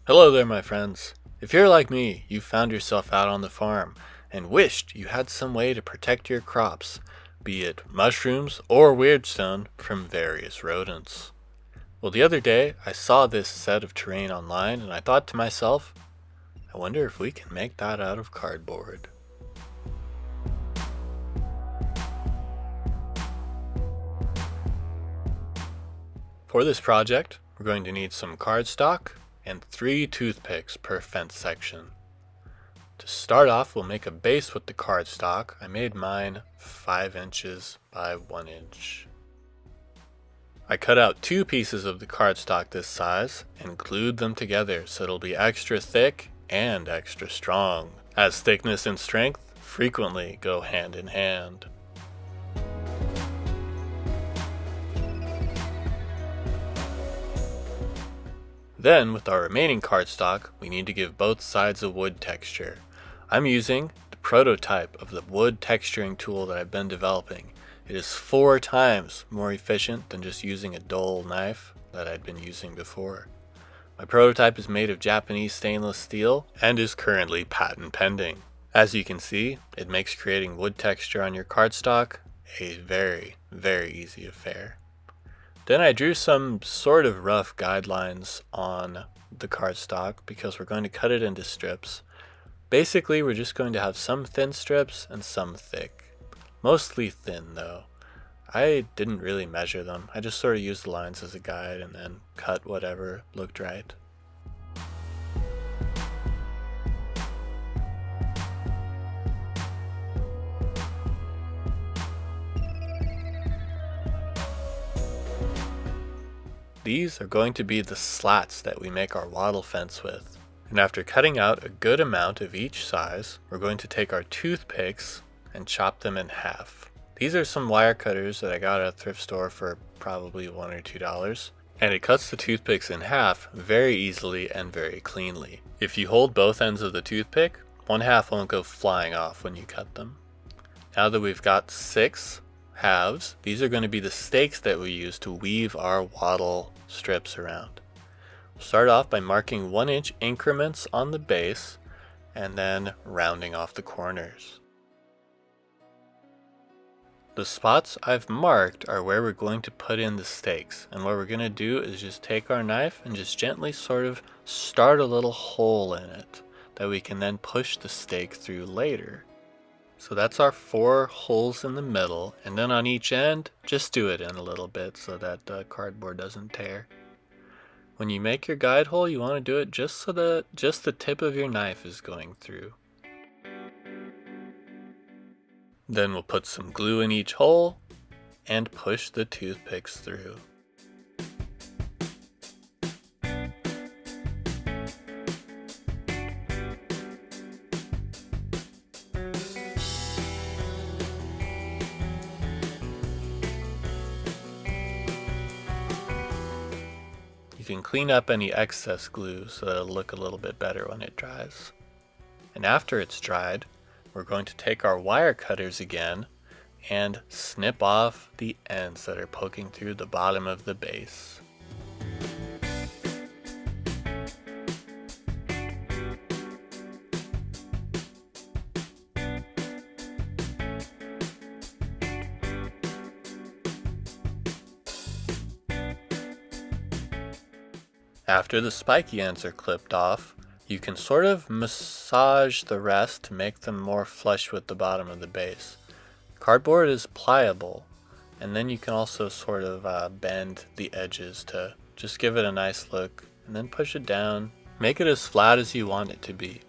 Hello there, my friends. If you're like me, you found yourself out on the farm and wished you had some way to protect your crops, be it mushrooms or weirdstone, from various rodents. Well, the other day I saw this set of terrain online and I thought to myself, I wonder if we can make that out of cardboard. For this project, we're going to need some cardstock and 3 toothpicks per fence section. To start off, we'll make a base with the cardstock. I made mine 5 inches by 1 inch. I cut out 2 pieces of the cardstock this size and glued them together so it'll be extra thick and extra strong, as thickness and strength frequently go hand in hand. Then, with our remaining cardstock, we need to give both sides a wood texture. I'm using the prototype of the wood texturing tool that I've been developing. It is 4 times more efficient than just using a dull knife that I'd been using before. My prototype is made of Japanese stainless steel and is currently patent pending. As you can see, it makes creating wood texture on your cardstock a very, very easy affair. Then I drew some sort of rough guidelines on the cardstock because we're going to cut it into strips. Basically, we're just going to have some thin strips and some thick. Mostly thin though. I didn't really measure them. I just sort of used the lines as a guide and then cut whatever looked right. These are going to be the slats that we make our wattle fence with. And after cutting out a good amount of each size, we're going to take our toothpicks and chop them in half. These are some wire cutters that I got at a thrift store for probably $1 or $2. And it cuts the toothpicks in half very easily and very cleanly. If you hold both ends of the toothpick, one half won't go flying off when you cut them. Now that we've got 6 halves, these are going to be the stakes that we use to weave our wattle strips around. We'll start off by marking 1 inch increments on the base and then rounding off the corners. The spots I've marked are where we're going to put in the stakes, and what we're going to do is just take our knife and just gently sort of start a little hole in it that we can then push the stake through later. So that's our 4 holes in the middle, and then on each end, just do it in a little bit so that the cardboard doesn't tear. When you make your guide hole, you want to do it just so that just the tip of your knife is going through. Then we'll put some glue in each hole and push the toothpicks through. You can clean up any excess glue so that it'll look a little bit better when it dries. And after it's dried, we're going to take our wire cutters again and snip off the ends that are poking through the bottom of the base. After the spiky ends are clipped off, you can sort of massage the rest to make them more flush with the bottom of the base. Cardboard is pliable, and then you can also sort of bend the edges to just give it a nice look, and then push it down. Make it as flat as you want it to be.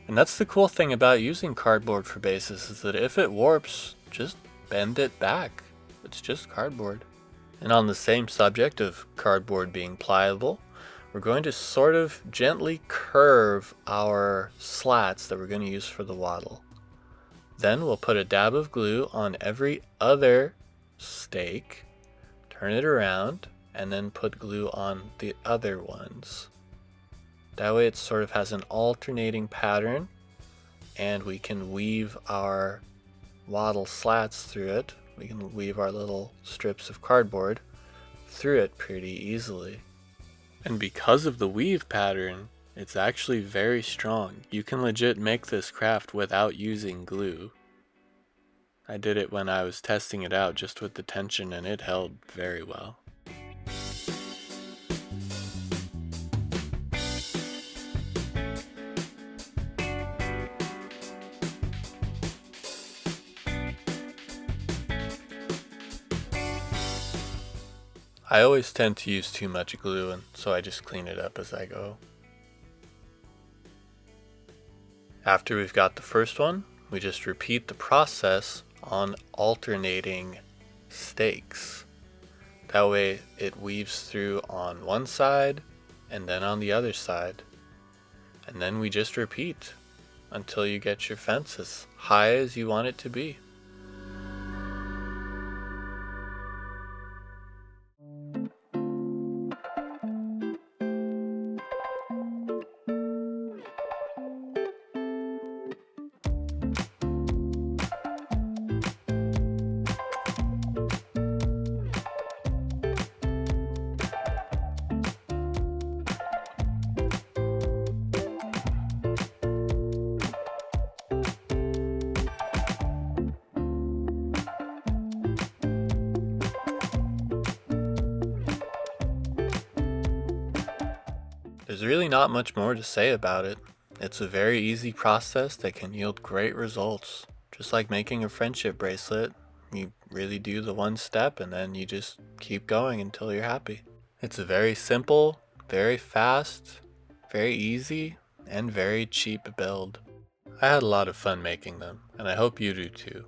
And that's the cool thing about using cardboard for bases, is that if it warps, just bend it back. It's just cardboard. And on the same subject of cardboard being pliable, we're going to sort of gently curve our slats that we're going to use for the wattle. Then we'll put a dab of glue on every other stake, turn it around, and then put glue on the other ones. That way it sort of has an alternating pattern, and we can weave our wattle slats through it. We can weave our little strips of cardboard through it pretty easily. And because of the weave pattern, It's actually very strong. You can legit make this craft without using glue. I did it when I was testing it out just with the tension, and it held very well. I always tend to use too much glue, and so I just clean it up as I go. After we've got the first one, we just repeat the process on alternating stakes. That way it weaves through on one side and then on the other side. And then we just repeat until you get your fence as high as you want it to be. There's really not much more to say about it. It's a very easy process that can yield great results. Just like making a friendship bracelet, you really do the one step and then you just keep going until you're happy. It's a very simple, very fast, very easy, and very cheap build. I had a lot of fun making them, and I hope you do too.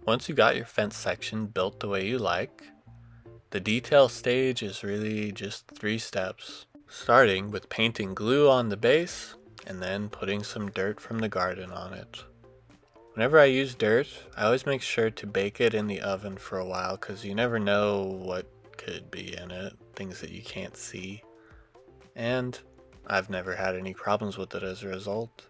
Once you got your fence section built the way you like, the detail stage is really just 3 steps. Starting with painting glue on the base and then putting some dirt from the garden on it. Whenever I use dirt, I always make sure to bake it in the oven for a while because you never know what could be in it, things that you can't see. And I've never had any problems with it as a result.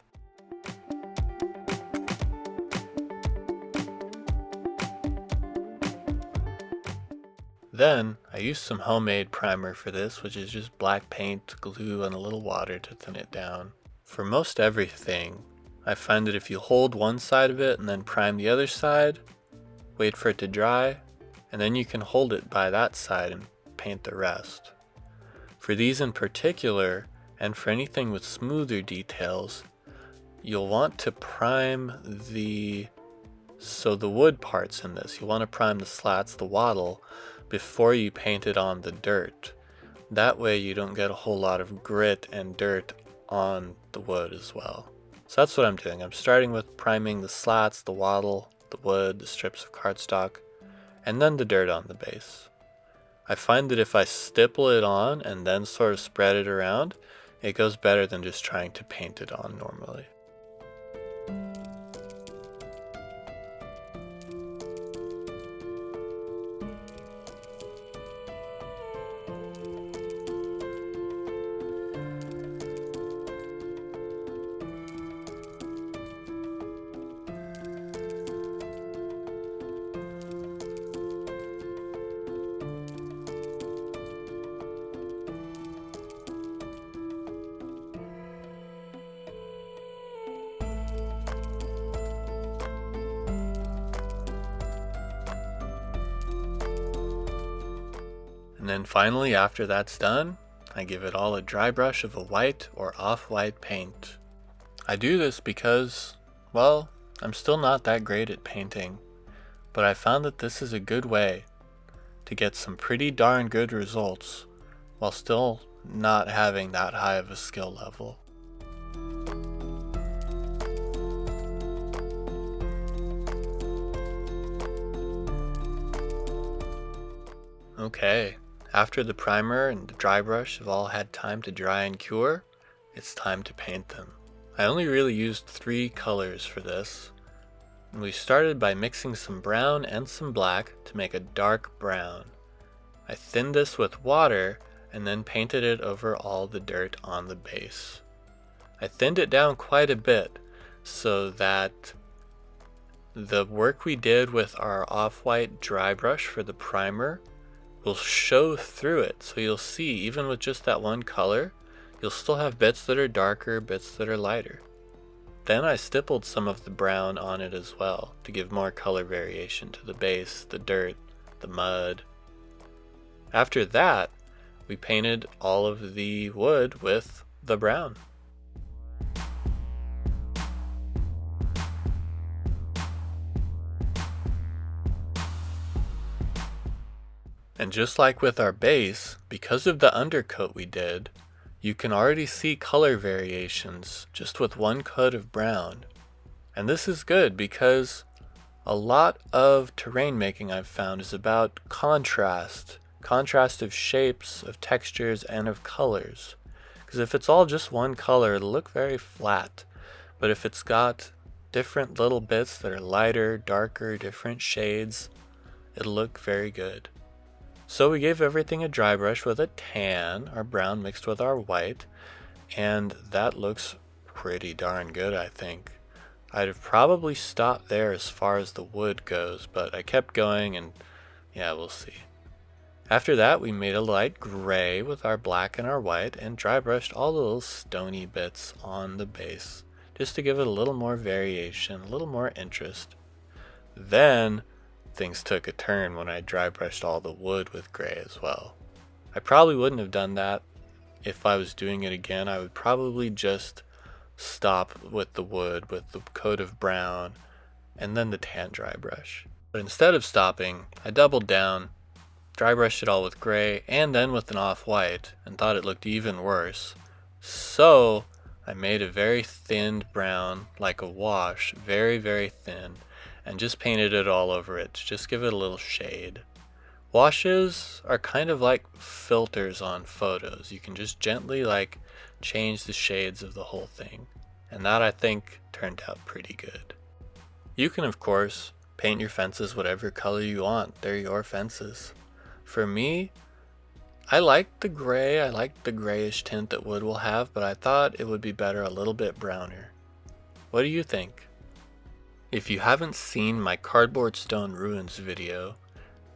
Then, I used some homemade primer for this, which is just black paint, glue, and a little water to thin it down. For most everything, I find that if you hold one side of it and then prime the other side, wait for it to dry, and then you can hold it by that side and paint the rest. For these in particular, and for anything with smoother details, you'll want to prime the wood parts in this. You want to prime the slats, the wattle, before you paint it on the dirt. That way you don't get a whole lot of grit and dirt on the wood as well. So that's what I'm doing. I'm starting with priming the slats, the wattle, the wood, the strips of cardstock, and then the dirt on the base. I find that if I stipple it on and then sort of spread it around, it goes better than just trying to paint it on normally. And then finally, after that's done, I give it all a dry brush of a white or off-white paint. I do this because, well, I'm still not that great at painting, but I found that this is a good way to get some pretty darn good results while still not having that high of a skill level. Okay, after the primer and the dry brush have all had time to dry and cure, it's time to paint them. I only really used 3 colors for this. And we started by mixing some brown and some black to make a dark brown. I thinned this with water and then painted it over all the dirt on the base. I thinned it down quite a bit so that the work we did with our off-white dry brush for the primer will show through it. So you'll see, even with just that one color, you'll still have bits that are darker, bits that are lighter. Then I stippled some of the brown on it as well to give more color variation to the base, the dirt, the mud. After that, we painted all of the wood with the brown. And just like with our base, because of the undercoat we did, you can already see color variations just with one coat of brown. And this is good because a lot of terrain making I've found is about contrast of shapes, of textures, and of colors. Because if it's all just one color, it'll look very flat. But if it's got different little bits that are lighter, darker, different shades, it'll look very good. So we gave everything a dry brush with a tan, our brown mixed with our white, and that looks pretty darn good, I think. I'd have probably stopped there as far as the wood goes, but I kept going and yeah, we'll see. After that, we made a light gray with our black and our white and dry brushed all the little stony bits on the base, just to give it a little more variation, a little more interest. Then things took a turn when I dry brushed all the wood with gray as well. I probably wouldn't have done that if I was doing it again. I would probably just stop with the wood with the coat of brown and then the tan dry brush. But instead of stopping, I doubled down, dry brushed it all with gray and then with an off-white and thought it looked even worse. So I made a very thin brown, like a wash, very, very thin, and just painted it all over it to just give it a little shade. Washes are kind of like filters on photos. You can just gently change the shades of the whole thing. And that I think turned out pretty good. You can of course paint your fences whatever color you want. They're your fences. For me, I like the gray. I like the grayish tint that wood will have, but I thought it would be better a little bit browner. What do you think? If you haven't seen my cardboard stone ruins video,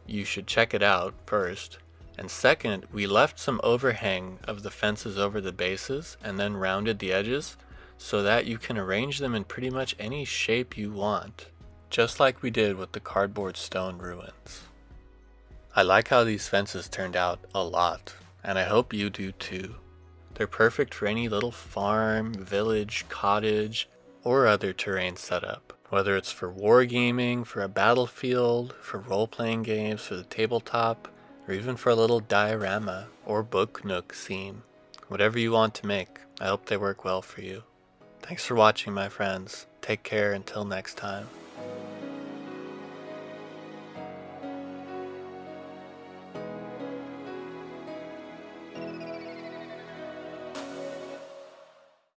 you should check it out first. And second, we left some overhang of the fences over the bases and then rounded the edges so that you can arrange them in pretty much any shape you want, just like we did with the cardboard stone ruins. I like how these fences turned out a lot, and I hope you do too. They're perfect for any little farm, village, cottage, or other terrain setup. Whether it's for wargaming, for a battlefield, for role-playing games, for the tabletop, or even for a little diorama or book nook scene. Whatever you want to make, I hope they work well for you. Thanks for watching, my friends. Take care until next time.